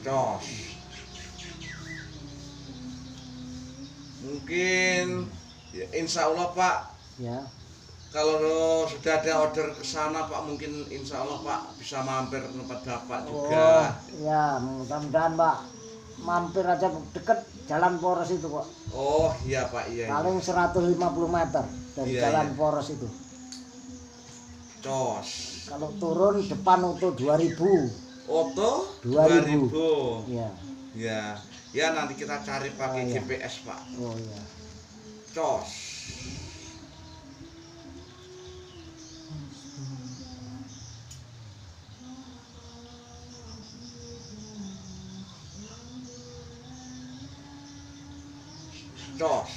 Jos. Mungkin ya, insya Allah Pak, Ya. kalau sudah ada order ke sana Pak, mungkin insya Allah Pak bisa mampir tempat Bapak Oh, juga. ya, mudah-mudahan Pak mampir aja deket Jalan Poros itu kok. Oh iya Pak, iya. Paling 150 meter dari Iya, Jalan iya. Poros itu. Jos. Kalau turun depan Oto 2000. Oto 2000. 2000. Ya. Ya, ya nanti kita cari pakai Oh, iya. GPS Pak. Oh ya. Jos. Jos.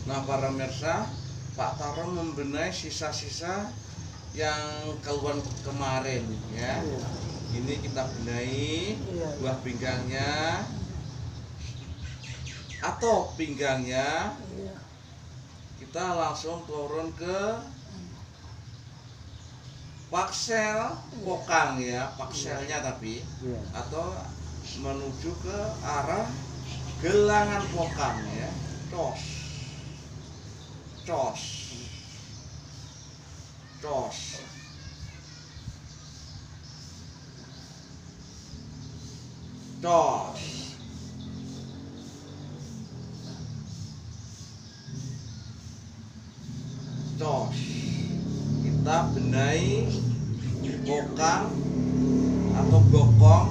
Nah para pemirsa, Pak Taron membenahi sisa-sisa yang keluar kemarin ya. Iya. Ini kita benahi Iya. buah pinggangnya atau pinggangnya. Iya. Kita langsung turun ke paksel pokang ya, pakselnya tapi Iya. atau menuju ke arah gelangan pokang ya. Cos. Cos. Cos. Cos. Cos. Kita benahi pokang atau bokong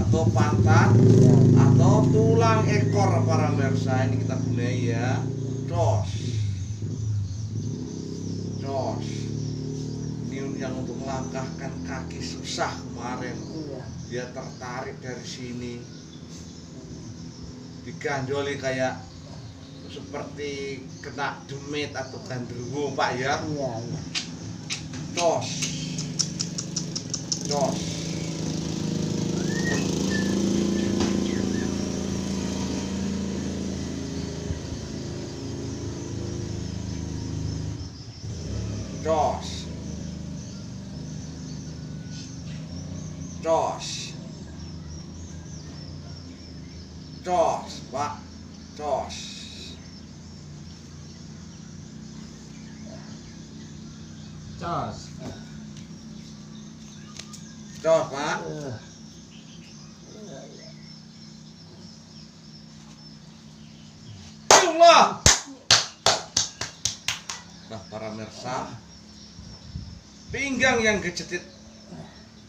atau pantat Ya. atau tulang ekor para pemirsa, ini kita benahi ya. Cos. Cos. Ini yang untuk melangkahkan kaki susah kemarin. Iya. Dia tertarik dari sini, diganjoli kayak seperti kena demit atau gandrungu Pak ya. Iya, iya. Cos. Cos. Cos. Cos. Cos, Pak. Cos. Jos. Cos, Pak. Eh, Allah. Nah, para pemirsa, pinggang yang kecetit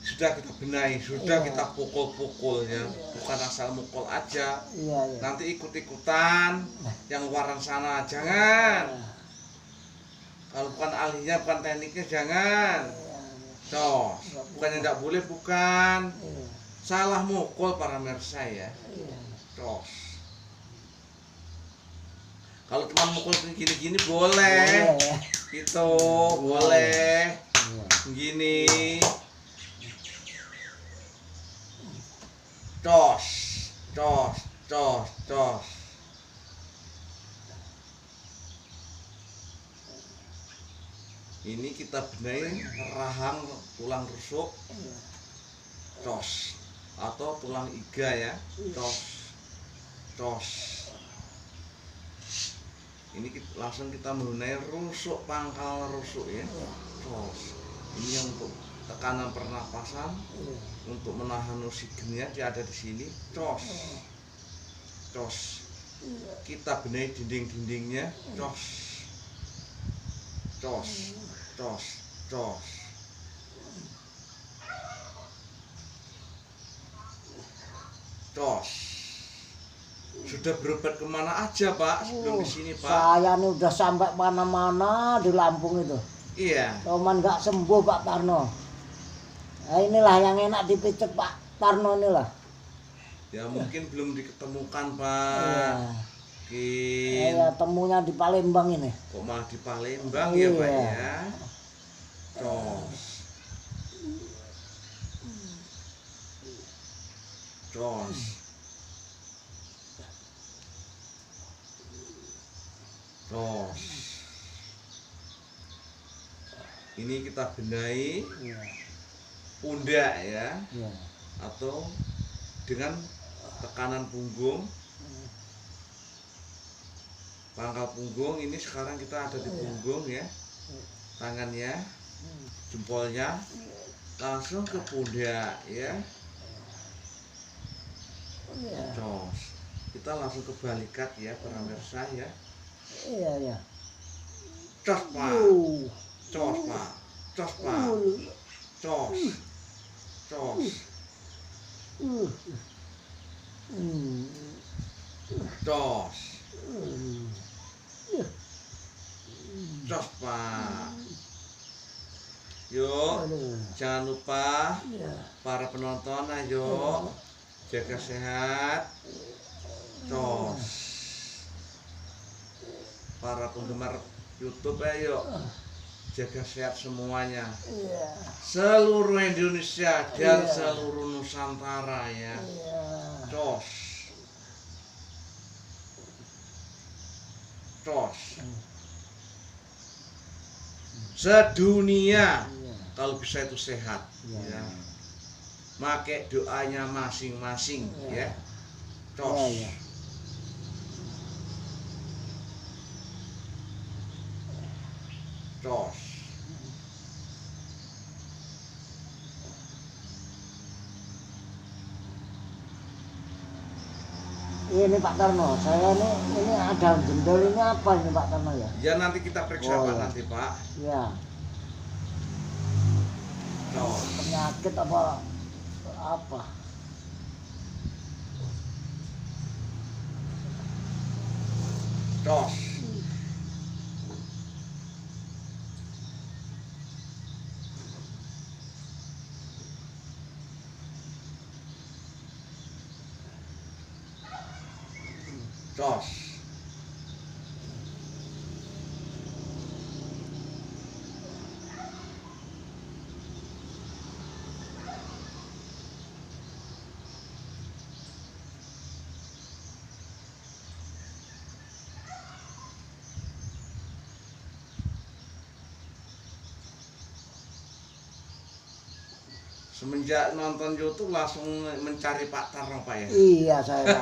sudah kita benahi, sudah Iya. kita pukul-pukul ya, bukan asal mukul aja. Iya, iya. Nanti ikut-ikutan yang luaran sana jangan. Kalau bukan ahlinya, bukan tekniknya jangan. Cos, bukannya tidak boleh, bukan. Iya. Salah mukul para pemirsa ya. Iya. Cos. Kalau cuma mukul gini-gini boleh. Boleh. Gitu, boleh. Iya. Gini. Cos. Cos, cos, cos. Ini kita benahi rahang tulang rusuk. Cos atau tulang iga ya. Cos. Cos. Ini langsung kita benahi rusuk, pangkal rusuk ya. Cos. Ini yang untuk tekanan pernapasan, Iya. untuk menahan oksigennya dia ada di sini. Cos. Cos. Kita benahi dinding-dindingnya. Cos. Cos. Cos. Cos. Cos. Sudah berobat kemana aja Pak sebelum di sini Pak? Saya nih udah sampai mana-mana di Lampung itu. Iya. Cuman nggak sembuh Pak Tarno. Nah, inilah yang enak dipicek Pak Tarno inilah. Ya mungkin belum diketemukan Iya. Pak. Mungkin Iya, temunya di Palembang ini. kok malah di Palembang ya Pak Iya. ya. Cos. Cos. Cos. Ini kita benahi Iya. pundak ya, Iya. atau dengan tekanan punggung, pangkal punggung. Ini sekarang kita ada di punggung ya, tangannya, jempolnya langsung ke pundak ya. Jos. Kita langsung ke balikat ya para pemirsa ya. Iya, iya. Cos pak, cos pak, cos pak, cos, cos, cos, cos pak. Yuk, jangan lupa para penonton, ayo jaga sehat. Cos. Para penggemar YouTube, ayo jaga sehat semuanya. Seluruh Indonesia dan seluruh Nusantara ya. Cos. Cos. Sedunia kalau bisa itu sehat ya. Pakai doanya masing-masing ya. Cos. Cos. Ini Pak Tarno, saya ini ada jendol ini apa ini Pak Tarno ya? Ya nanti kita periksa Pak, nanti Pak. Ya. Cos. Penyakit apa? Cos. Cos. Semenjak nonton YouTube langsung mencari Pak Tarno Pak ya? Iya saya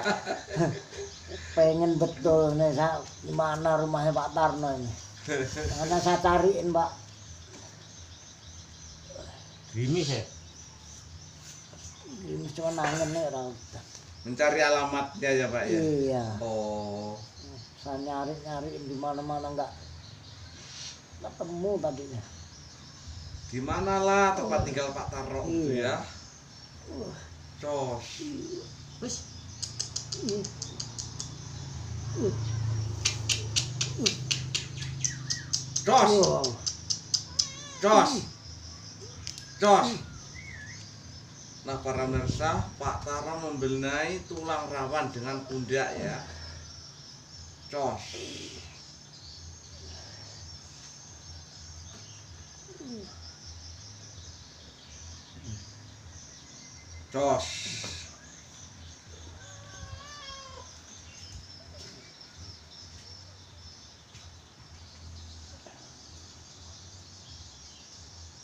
pengen betul nih di mana rumahnya Pak Tarno ini. Karena saya cariin Pak. Grimis ya? Ini cuma nangen nih Raut. Mencari alamatnya ya Pak ya? Iya. Oh. Saya nyariin di mana-mana nggak ketemu tadinya. Di manalah tempat tinggal Pak Tarno itu ya? Cos. Wis. Cos. Cos. Cos. Nah para pemirsa, Pak Tarno membenahi tulang rawan dengan pundak ya. Cos. Cos.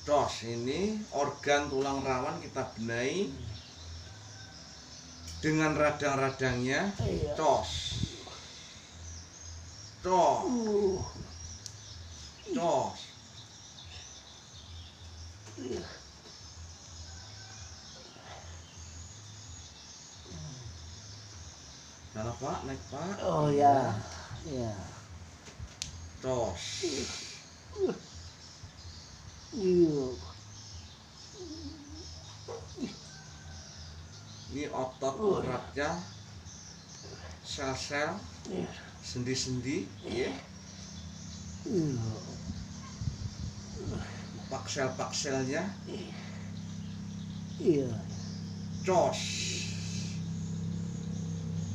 Cos, ini organ tulang rawan kita benahi dengan radang-radangnya. Cos. Cos. Cos. Salah Pak, naik Pak. Oh ya, ya. Cos. Iya. Ini otot uratnya, sel-sel, sendi-sendi, ya. Paksel-pakselnya. Iya. Cos.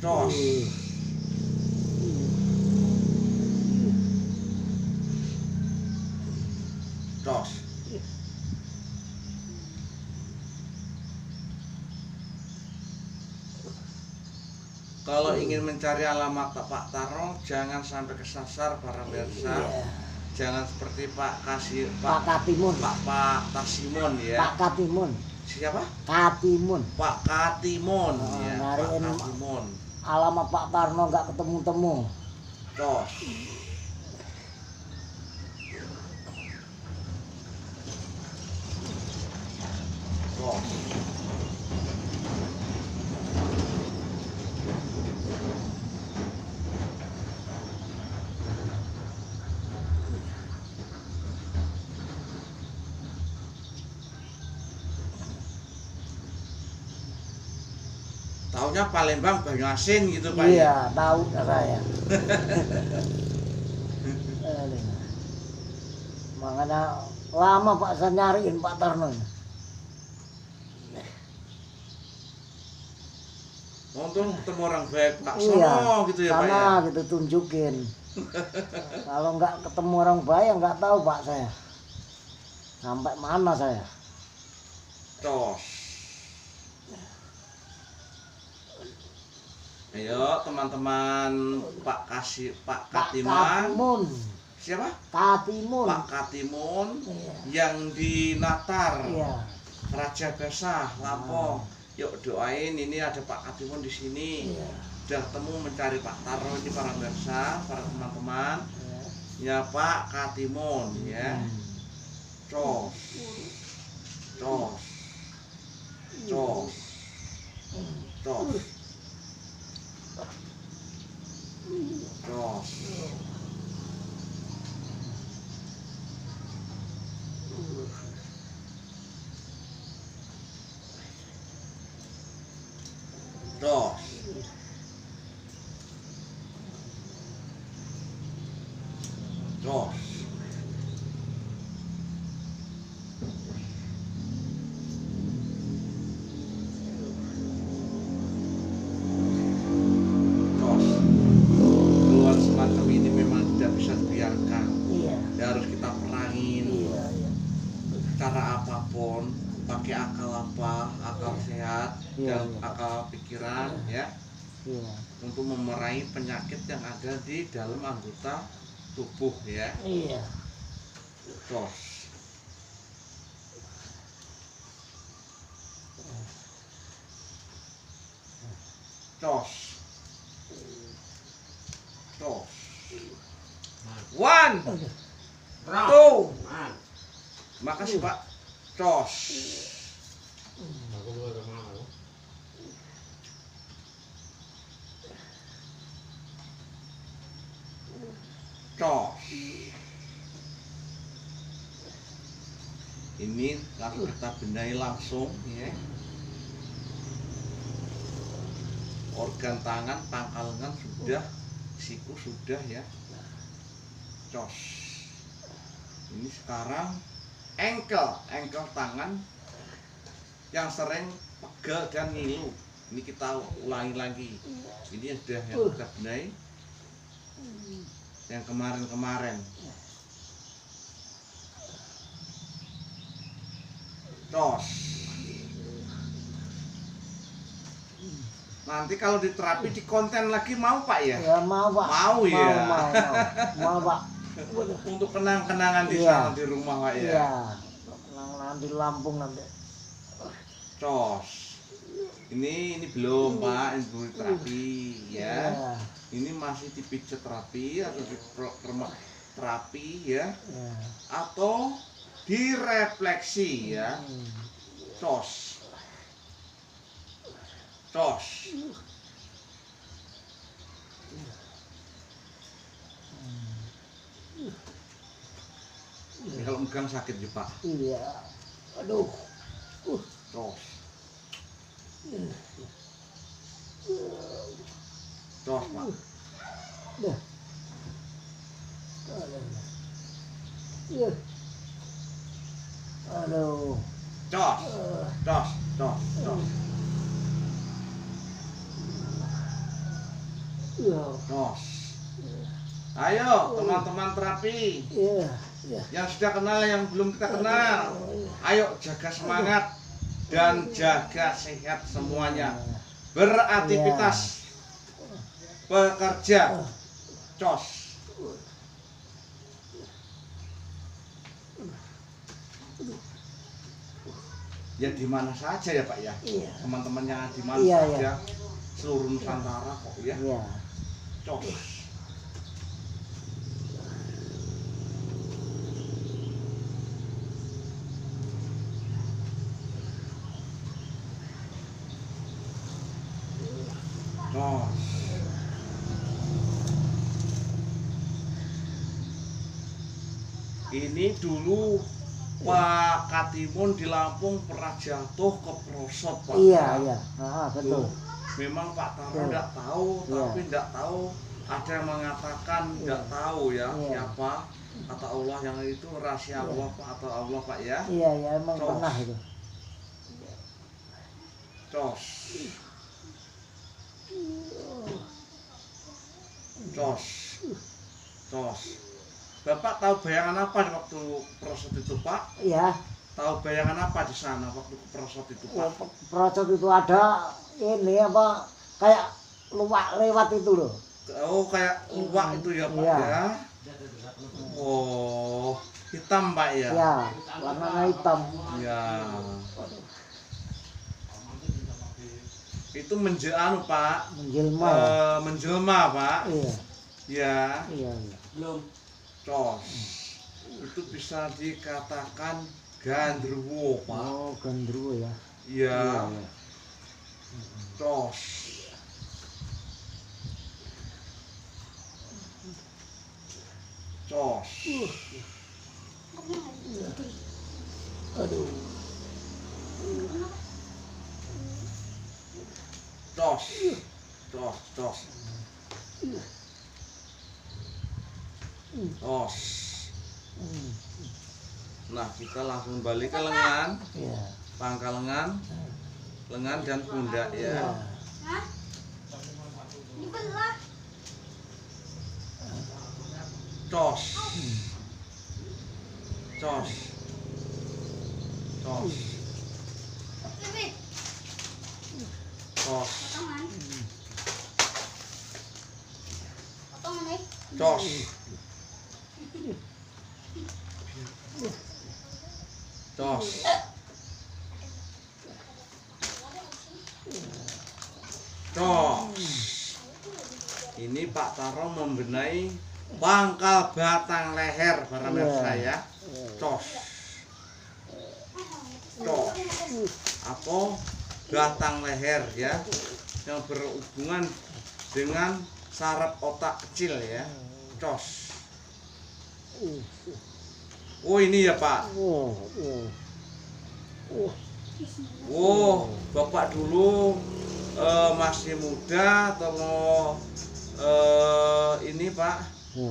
Cos. Cos. Kalau ingin mencari alamat Pak Tarno, jangan sampai kesasar para pemirsa. Jangan seperti Pak Katimun. Pak Tasimun ya. Pak Katimun. Siapa? Katimun. Pak Katimun Oh, ya. Pak nyariin Katimun. alamat Pak Tarno nggak ketemu-temu. Tos. Tos. Taunya Palembang Banyuasin gitu Pak ya. Iya, tahu saya. Makanya lama Pak saya nyariin Pak Tarno. Untung ketemu orang baik Pak Iya, Sono gitu ya Pak ya. sana gitu tunjukin. Kalau nggak ketemu orang baik nggak tahu Pak saya. Sampai mana saya? Tos. Ayo teman-teman Pak Katiman. Katimun. Siapa? Katimun. Pak Katimun Iya. yang di Natar, Iya. Raja Basah, Lampung. Yuk doain ini ada Pak Katimun di sini. Iya. Udah temu mencari Pak Tarno ini para pemirsa, para teman-teman. Iya. Ya Pak Katimun ya. Cos. Cos. Cos. Cos. Cos. Cos. Cos. Cos. Keluhan semacam ini memang tidak bisa dibiarkan. Iya. Ya, harus kita perangin. Iya. Iya. Cara apapun, pakai akal apa, akal sehat Iya, dan iya. akal pikiran ya, Iya. untuk memerangi penyakit yang ada di dalam anggota tubuh ya. Iya. Tos. Tos. Tos. One, two. Makasih Pak. Tos. Aku luar kemana lo? Tos. Ini langsung kita benahi langsung ya. Organ tangan, pangkal lengan sudah, siku sudah ya. Cos. Ini sekarang engkel tangan yang sering pegel dan ngilu. Ini kita ulangi lagi. Ini sudah yang kita benahi. Yang kemarin-kemarin. Cos. Nanti kalau diterapi di konten lagi mau Pak ya? Ya mau Pak. Mau ya? Mau Pak. Untuk kenang-kenangan di Iya. sana di rumah Pak ya? Iya. Nanti Lampung nanti. Cos. Ini belum Pak, ini belum terapi ya. Iya. Ini masih di pijat terapi atau di terapi ya, Iya. atau direfleksi ya. Cos. Cos. Ini kalau megang sakit ya Pak. Iya. Aduh. Cos. Cos Pak. Dah. Iya. Aduh. Cos. Cos. Cos. Cos. Iya. Cos. Ayo teman-teman terapi Iya. Iya. yang sudah kenal, yang belum kita kenal, ayo jaga semangat dan jaga sehat semuanya. Beraktivitas, bekerja. Cos. Ya di mana saja ya Pak ya. Iya. Teman-teman yang di mana Iya, saja. iya. Seluruh Nusantara kok ya. Iya. Cos. Cos. Ini dulu Pak Katimun di Lampung pernah jatuh ke prosot Pak. Iya, iya. Ah, betul. Tuh, memang Pak Taro Betul. tidak tahu, Iya. tapi tidak tahu. Ada yang mengatakan tidak tahu ya Iya. siapa. Kata Allah yang itu rahasia Allah Pak, atau Allah Pak ya. Iya, iya, emang Cos. pernah itu. Cos. Cos. Cos. Bapak tahu bayangan apa waktu prosot itu Pak? Iya. Tahu bayangan apa di sana waktu prosot itu Pak? Proses itu ada ini apa kayak luwak lewat itu loh. Oh kayak luwak itu ya Pak Iya. ya? Oh hitam Pak ya? Ya, warnanya hitam. Ya. Itu menjelma Pak. Menjelma. Menjelma Pak. Iya, Ya. iya, iya. Cos. Itu bisa dikatakan gandruwo Pak. Oh, gandruwo ya. Ya. Iya. Cos. Cos. Aduh. Cos. Cos. Cos. Cos. Nah, kita langsung balik ke lengan, Iya. pangkal lengan, lengan dan pundak Iya. ya. Cos. Cos. Cos. Cos. Cos. Cos. Cos. Ini Pak Taro membenahi pangkal batang leher para Iya. pemirsa ya. Cos. Cos. Atau batang leher ya, yang berhubungan dengan saraf otak kecil ya. Cos. Oh ini ya Pak. Oh, oh. Oh, Bapak dulu masih muda atau ini Pak, Ya.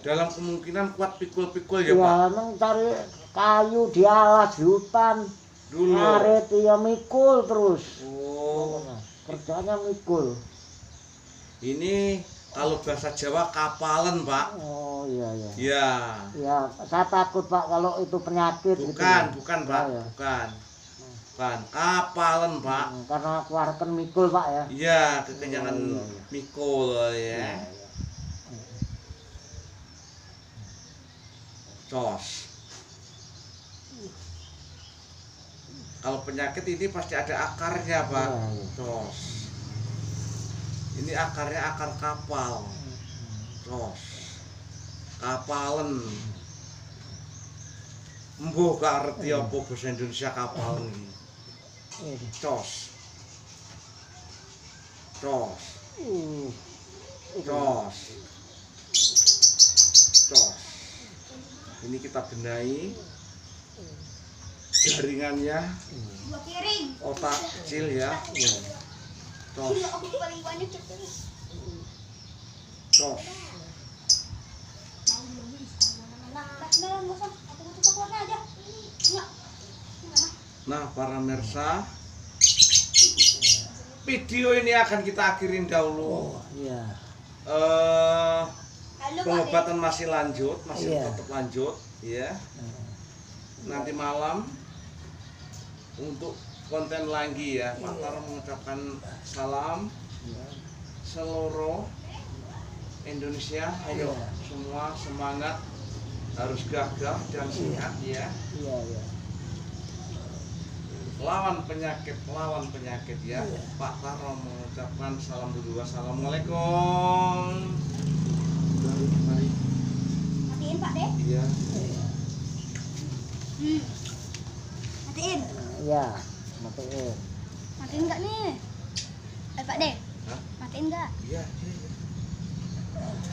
dalam kemungkinan kuat pikul-pikul ya Ya, Pak emang cari kayu di alas di hutan. dulu. Ngarit ya mikul terus. Oh, Kerjanya mikul. ini kalau bahasa Jawa kapalan Pak. Oh, iya, iya. Ya, Ya, saya takut Pak kalau itu penyakit gitu. bukan, ya. bukan Pak, Oh, ya. bukan, bukan kapalan Pak. Karena keluarkan mikul Pak ya. Iya, kekenyangan Oh, iya, iya. mikul ya. Cos. Kalau penyakit ini pasti ada akarnya Pak. Iya, iya. Cos. Ini akarnya akar kapal. Cos. Kapalen. Mbuh gak ngerti apa bahasa Indonesia kapal ini. Cos. Cos. Cos. Cos. Ini kita benahi jaringannya, Dua piring. otak kecil ya. Cos. Iya, aku paling banyak itu. Cos. Nah, nggak usah. Aku butuh coklatnya aja. Enggak. Nah, para pemirsa, video ini akan kita akhirin dahulu. Iya. Halo, Pak. Pengobatan masih lanjut, masih Iya. tetap lanjut, ya. Nanti malam untuk konten lagi ya. Pak Taro mengucapkan salam seluruh Indonesia. Ayo Iya. semua semangat, harus gagah dan sehat ya. Iya, iya. lawan penyakit ya. Pak Tarno mengucapkan salam dulu. Assalamualaikum. Matiin Pak deh. Iya. Matiin. Ya, matiin. Matiin nggak nih? Pak deh. Hah? Matiin nggak? Iya.